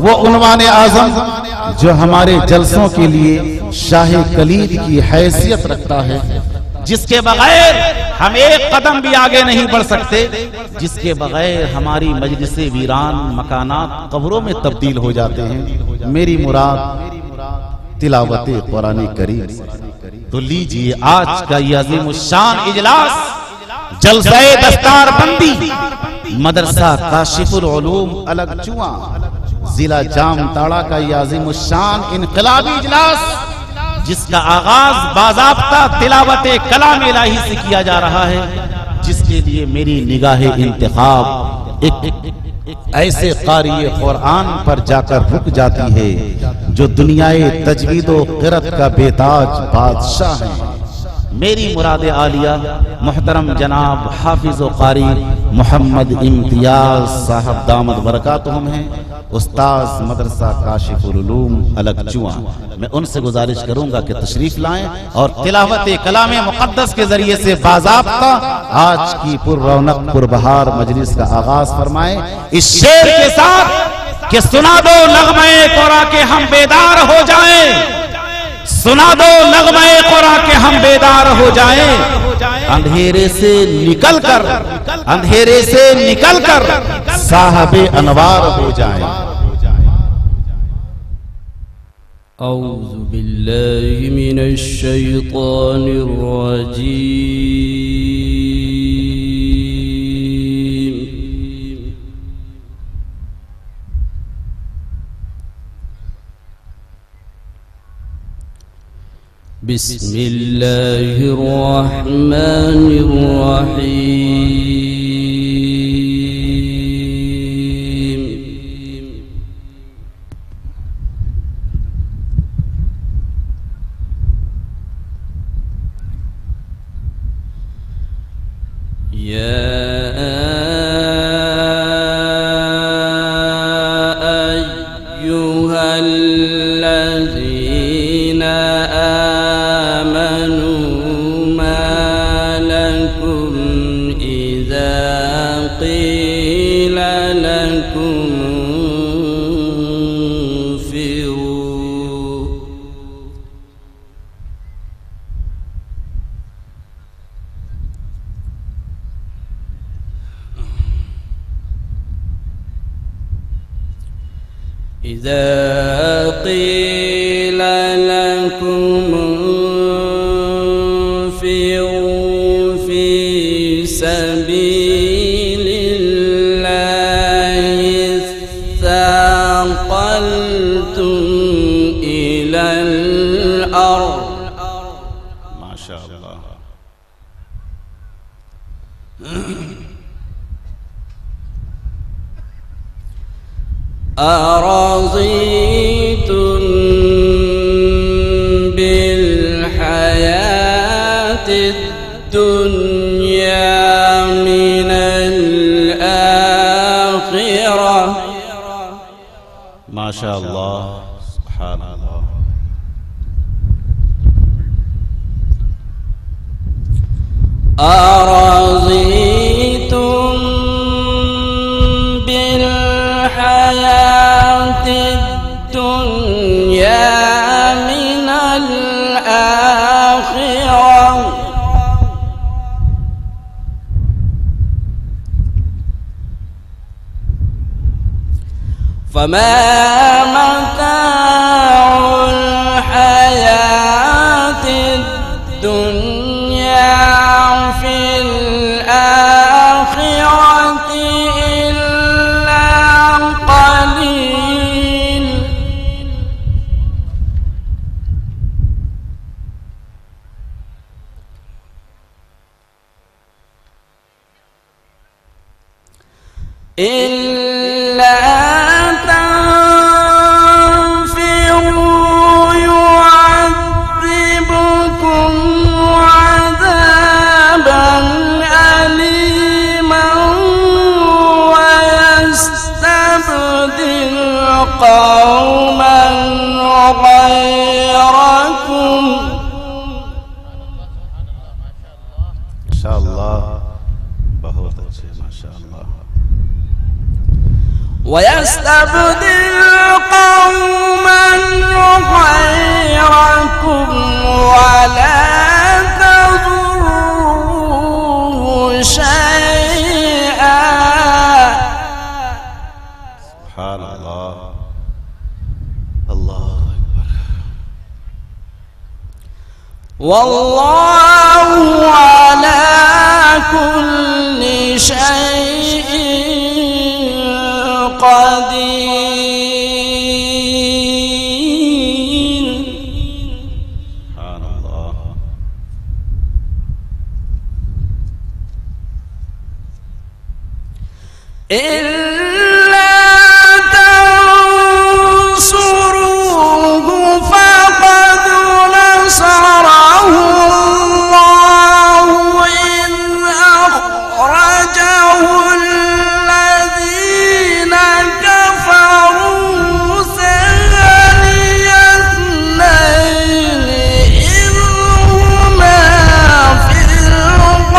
वो उन्वाने आज़म जो हमारे जलसों के लिए शाही कलीद की हैसियत रखता है, जिसके बगैर हम एक कदम भी आगे नहीं बढ़ सकते, जिसके बगैर हमारी मजलिसे वीरान मकानात कब्रों में तब्दील हो जाते हैं। मेरी मुराद तिलावते कुरान करीम। तो लीजिए आज का ये अजीम शान इजलास जलसाए दस्तार बंदी मदरसा काशिफुल उलूम अलग चुआ जिला जामताड़ा का ये अजीम शान इनकलाबी इजलास, जिसका आगाज बाज़ाब्ता तिलावते कलाम इलाही से किया जा रहा है, जिसके लिए मेरी निगाहे इंतखाब एक ऐसे क़ारी कुरान पर जाकर रुक जाती है जो दुनियाए तजवीद व क़िरत का बेताज बादशाह है। मेरी मुराद आलिया मोहतरम जनाब हाफिज व क़ारी मोहम्मद इम्तियाज साहब दामद बरकातुहुम हैं, उस्ताद मदरसा काशिफुल उलूम अलग चुआ। मैं उनसे गुजारिश करूंगा कि तशरीफ लाएं और तिलावत कलाम मुक़द्दस के जरिए से बाज़ाब्ता आज की पुररौनक पुरबहार मजलिस का आगाज फरमाएं इस शेर के साथ कि सुना दो नग़्मे क़ुरा के हम बेदार हो जाएं, सुना दो नग़्मे क़ुरा के हम बेदार हो जाएं, अंधेरे से निकल कर साहबे अनवार हो जाएं। औज़ु बिल्लाहि मिनश शैतानिर रजीम। बिस्मिल्लाहिर रहमानिर रहीम। إذا قيل لكم انفروا في سبيل الله اثاقلتم إلى الأرض ما شاء الله أرضيتم بالحياة الدنيا من الآخرة ما شاء الله سبحان الله أرضيتم بالحياة الدنيا من الآخرة فما متاع الحياة الدنيا في الآخرة إلا قليل إلا تنفروا يعذبكم عذابا أليما ويستبدل قوما غيركم ما شاء الله बहुत अच्छे ما شاء الله ويستبدل قوما غيركم ولا تضروه شيئا. سبحان الله. الله أكبر. والله على كل شيء قدير. سبحان الله. إلا تنصروه فقد نصره الله إذ أخرجه الذين كفروا ثاني اثنين إذ هما في الغار.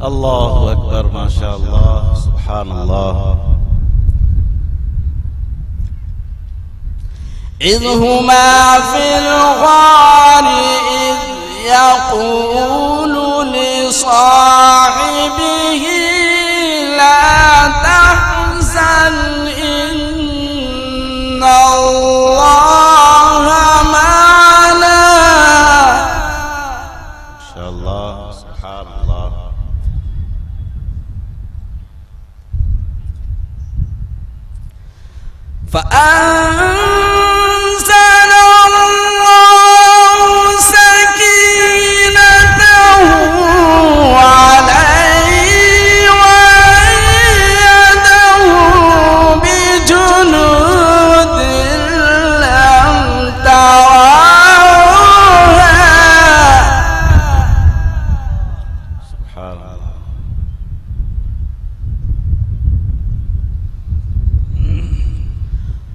الله أكبر. ما شاء الله. سبحان الله. إذ هما في الغار إذ يقول لصاحبه لا تحزن إن الله معنا. ما شاء الله. سبحان الله. فأنزل الله سكينته عليه وأيده بجنود لم تروها. سبحان الله.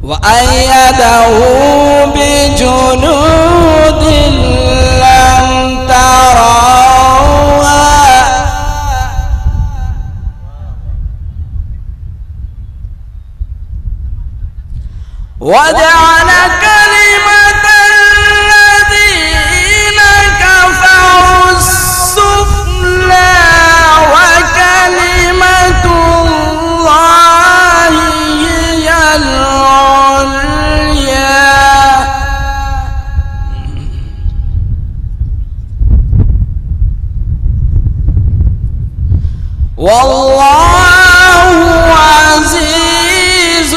وأيده بجنود لم تروها وجعل كلمة الذين كفروا السفلى وكلمة الله هي العليا. والله عزيز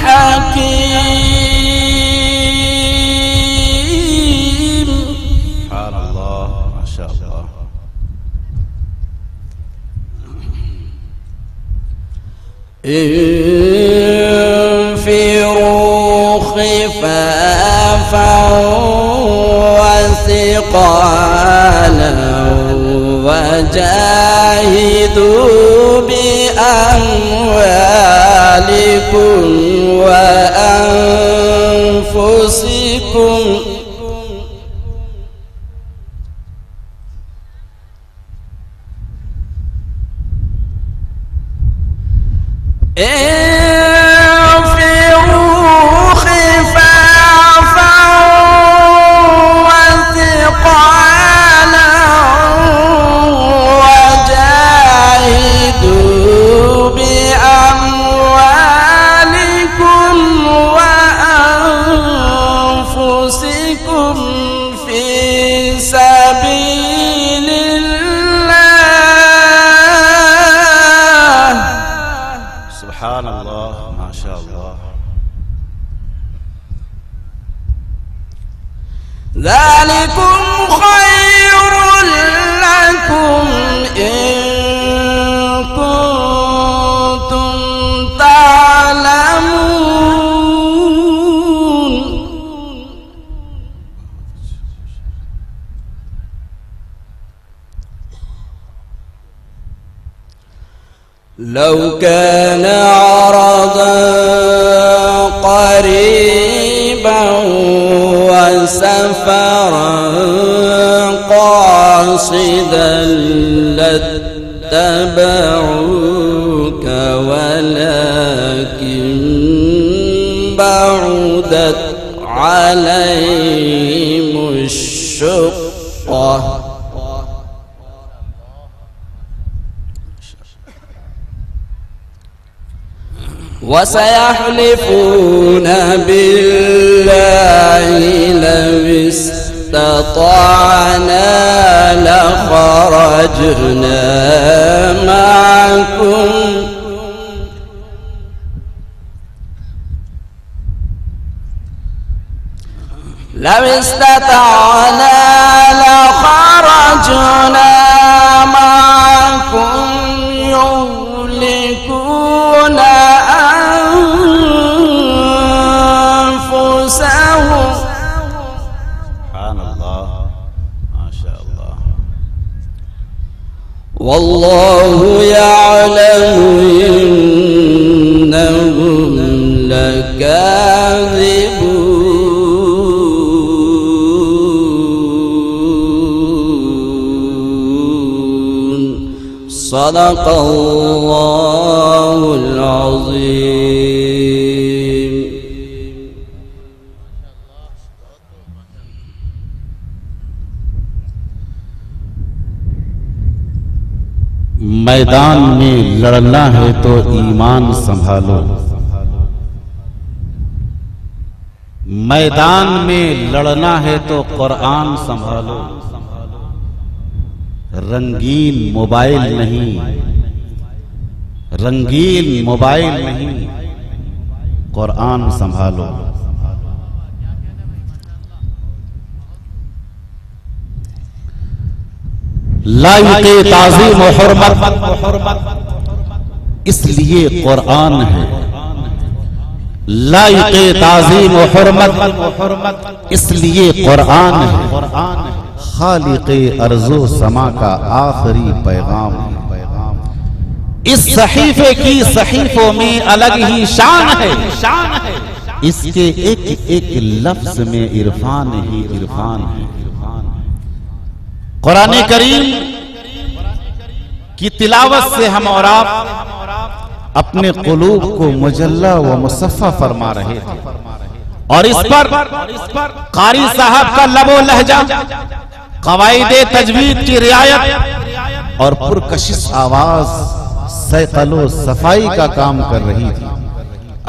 حكيم. سبحان الله. ما شاء الله. انفروا خفافا وثقالا وجاهدوا بأموالكم وأنفسكم انفروا خفافا وثقالا وجاهدوا بأموالكم وأنفسكم في سبيل الله. سبحان الله. ما شاء الله. ذلكم خير لكم إن كنتم تعلمون. لو كان عرضا قريبا وسفرا قاصدا بعدت عليهم الشقة وسيحلفون بالله لو استطعنا لخرجنا معكم لو استطعنا لخرجنا معكم يهلكون أنفسهم سبحان الله ما شاء الله والله يعلم إنهم لكاذبون صدق الله العظيم. मैदान में लड़ना है तो ईमान संभालो, मैदान में लड़ना है तो कुरान संभालो, रंगीन मोबाइल नहीं, रंगीन मोबाइल नहीं, कुरान संभालो। लायके ताज़ीम और हुर्मत इसलिए कुरान है, लायके ताज़ीम और हुर्मत इसलिए कुरान है, खालिक़े अर्ज़ो समा का आखिरी पैगाम है। इस सहीफे की सहीफों में अलग ही शान है, इसके एक एक लफ्ज में इरफान ही इरफान है। कुरान करीम की तिलावत से हम और आप अपने क़ुलूब को मुजल्ला व मुसफ़्फ़ा फरमा रहे थे और इस पर कारी साहब का लबो लहजा, क़वाइदे तजवीद की रियायत और पुरकशिश आवाज सैक़लो सफाई का काम कर रही थी।